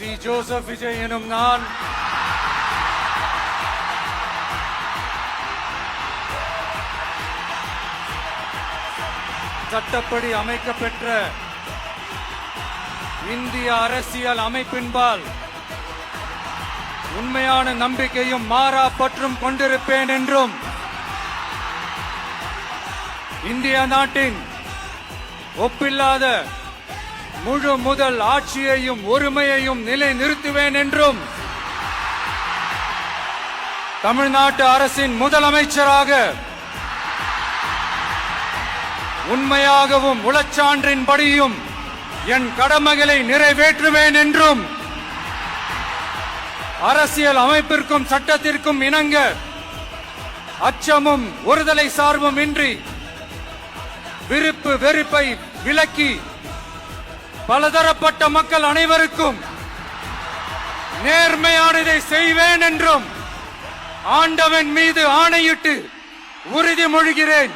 C Joseph Vijay எனும் நான் சட்டப்படி அமைக்கப்பெற்ற இந்திய அரசியல் அமைப்பின்பால் உண்மையான நம்பிக்கையும் மாறா பற்றும் கொண்டிருப்பேன் என்றும் இந்திய நாட்டின் ஒப்பில்லாத முழு முதல் ஆட்சியையும் ஒருமையையும் நிலைநிறுத்துவேன் என்றும் தமிழ்நாட்டு அரசின் முதலமைச்சராக உண்மையாகவும் உளச்சான்றின்படியும் என் கடமைகளை நிறைவேற்றுவேன் என்றும் அரசியல் அமைப்பிற்கும் சட்டத்திற்கும் இணங்க அச்சமும் ஒருதலை சார்பும் இன்றி விருப்பு வெறுப்பை விலக்கி பலதரப்பட்ட மக்கள் அனைவருக்கும் நேர்மையானதை செய்வேன் என்றும் ஆண்டவன் மீது ஆணையிட்டு உறுதிமொழிகிறேன்.